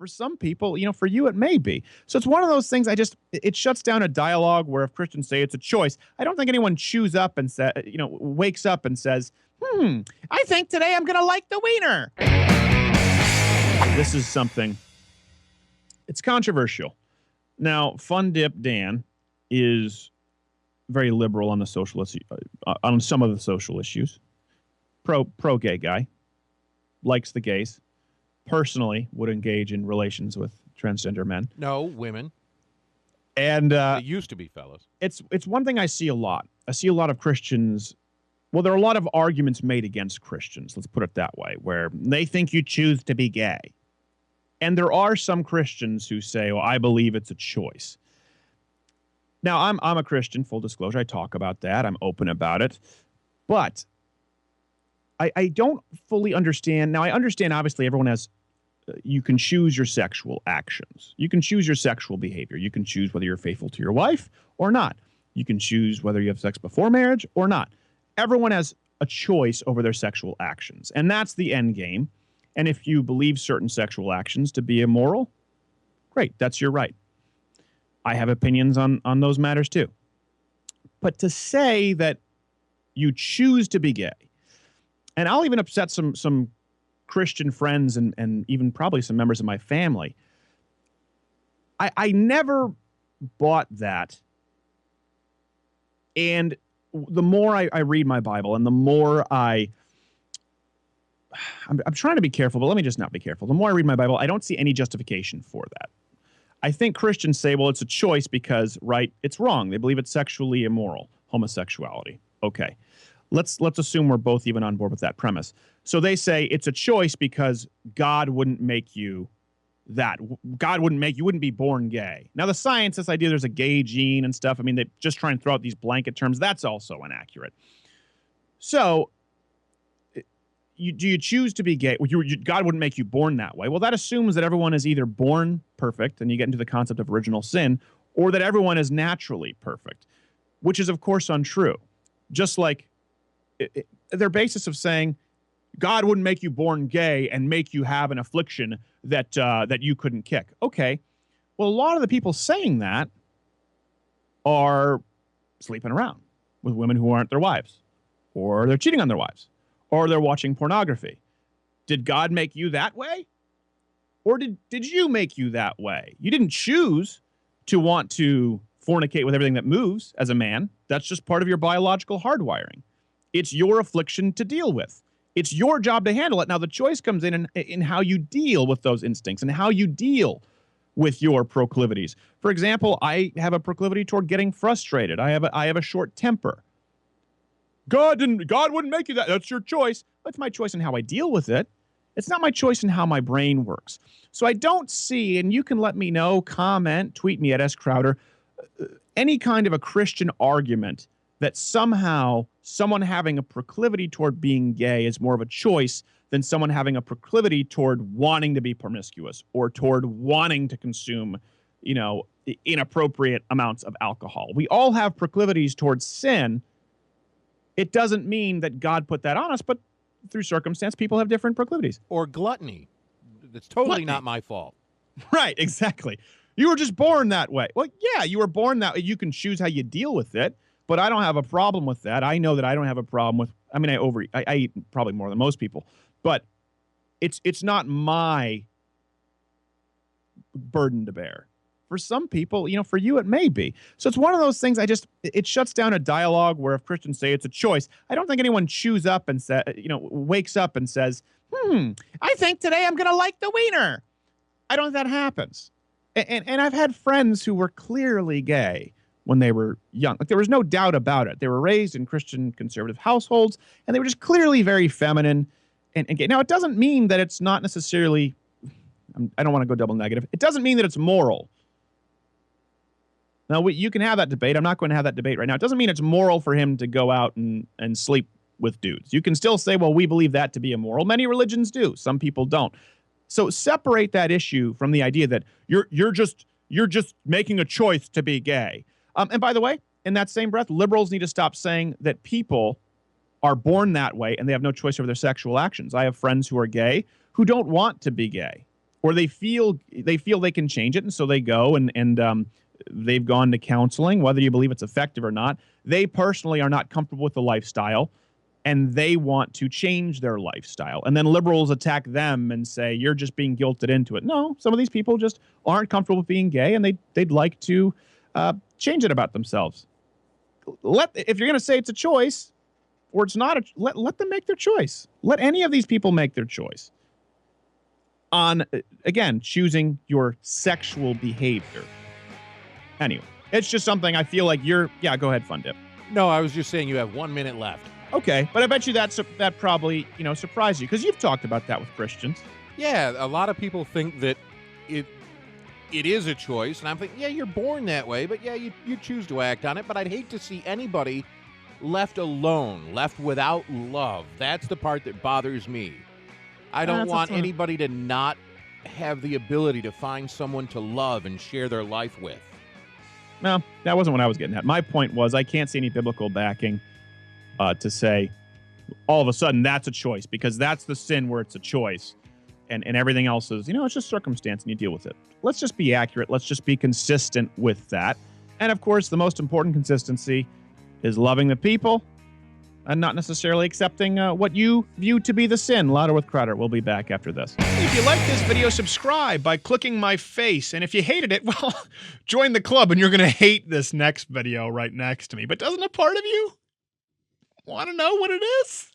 For some people, for you, it may be. So it's one of those things it shuts down a dialogue where if Christians say it's a choice, I don't think anyone wakes up and says, I think today I'm going to like the wiener. This is something, it's controversial. Now, Fun Dip Dan is very liberal on the on some of the social issues. Pro gay guy, likes the gays. Personally, would engage in relations with transgender men. No, women. And they used to be fellas. It's one thing I see a lot. I see a lot of Christians. Well, there are a lot of arguments made against Christians. Let's put it that way, where they think you choose to be gay. And there are some Christians who say, well, I believe it's a choice. Now, I'm a Christian, full disclosure. I talk about that. I'm open about it. But I don't fully understand. Now, I understand, obviously, everyone has, you can choose your sexual actions. You can choose your sexual behavior. You can choose whether you're faithful to your wife or not. You can choose whether you have sex before marriage or not. Everyone has a choice over their sexual actions. And that's the end game. And if you believe certain sexual actions to be immoral, great, that's your right. I have opinions on those matters too. But to say that you choose to be gay, and I'll even upset some Christian friends and even probably some members of my family, I never bought that. And the more I read my Bible and the more I'm trying to be careful, but let me just not be careful. The more I read my Bible, I don't see any justification for that. I think Christians say, well, it's a choice because, right, it's wrong. They believe it's sexually immoral, homosexuality. Okay. Let's assume we're both even on board with that premise. So they say it's a choice because God wouldn't make you that. God you wouldn't be born gay. Now, the science, this idea there's a gay gene and stuff, I mean, they just try and throw out these blanket terms. That's also inaccurate. So do you choose to be gay? Well, God wouldn't make you born that way. Well, that assumes that everyone is either born perfect, and you get into the concept of original sin, or that everyone is naturally perfect, which is, of course, untrue. Just like their basis of saying God wouldn't make you born gay and make you have an affliction that you couldn't kick. Okay, well, a lot of the people saying that are sleeping around with women who aren't their wives, or they're cheating on their wives, or they're watching pornography. Did God make you that way? Or did you make you that way? You didn't choose to want to fornicate with everything that moves as a man. That's just part of your biological hardwiring. It's your affliction to deal with. It's your job to handle it. Now, the choice comes in how you deal with those instincts and how you deal with your proclivities. For example, I have a proclivity toward getting frustrated. I have a short temper. God wouldn't make you that. That's your choice. That's my choice in how I deal with it. It's not my choice in how my brain works. So I don't see, and you can let me know, comment, tweet me at scrowder, any kind of a Christian argument that somehow someone having a proclivity toward being gay is more of a choice than someone having a proclivity toward wanting to be promiscuous or toward wanting to consume, inappropriate amounts of alcohol. We all have proclivities towards sin. It doesn't mean that God put that on us, but through circumstance, people have different proclivities. Or gluttony. That's totally not my fault. Right, exactly. You were just born that way. Well, yeah, you were born that way. You can choose how you deal with it, but I don't have a problem with that. I know that I don't have a problem with, I eat probably more than most people, but it's not my burden to bear. For some people, for you, it may be. So it's one of those things it shuts down a dialogue where if Christians say it's a choice, I don't think anyone wakes up and says, I think today I'm going to like the wiener. I don't think that happens. And I've had friends who were clearly gay when they were young. Like, there was no doubt about it. They were raised in Christian conservative households, and they were just clearly very feminine and gay. Now, it doesn't mean that it's not necessarily, I don't want to go double negative. It doesn't mean that it's moral. Now, you can have that debate. I'm not going to have that debate right now. It doesn't mean it's moral for him to go out and sleep with dudes. You can still say, well, we believe that to be immoral. Many religions do. Some people don't. So separate that issue from the idea that you're just making a choice to be gay. And by the way, in that same breath, liberals need to stop saying that people are born that way and they have no choice over their sexual actions. I have friends who are gay who don't want to be gay. or they feel they can change it, and so they go and they've gone to counseling, whether you believe it's effective or not. They personally are not comfortable with the lifestyle, and they want to change their lifestyle. And then liberals attack them and say, you're just being guilted into it. No, some of these people just aren't comfortable with being gay, and they'd like to change it about themselves. If you're going to say it's a choice or it's not, let them make their choice. Let any of these people make their choice on, again, choosing your sexual behavior. Anyway, it's just something I feel like go ahead, Fun Dip. No, I was just saying you have 1 minute left. Okay, but I bet you that probably, surprised you, because you've talked about that with Christians. Yeah, a lot of people think that it is a choice, and I'm thinking, yeah, you're born that way, but yeah, you choose to act on it, but I'd hate to see anybody left alone, left without love. That's the part that bothers me. I don't want anybody to not have the ability to find someone to love and share their life with. No, that wasn't what I was getting at. My point was I can't see any biblical backing to say all of a sudden that's a choice, because that's the sin where it's a choice, and everything else is, it's just circumstance and you deal with it. Let's just be accurate. Let's just be consistent with that. And of course, the most important consistency is loving the people and not necessarily accepting what you view to be the sin. Louder with Crowder. We'll be back after this. If you like this video, subscribe by clicking my face. And if you hated it, well, join the club and you're going to hate this next video right next to me. But doesn't a part of you want to know what it is?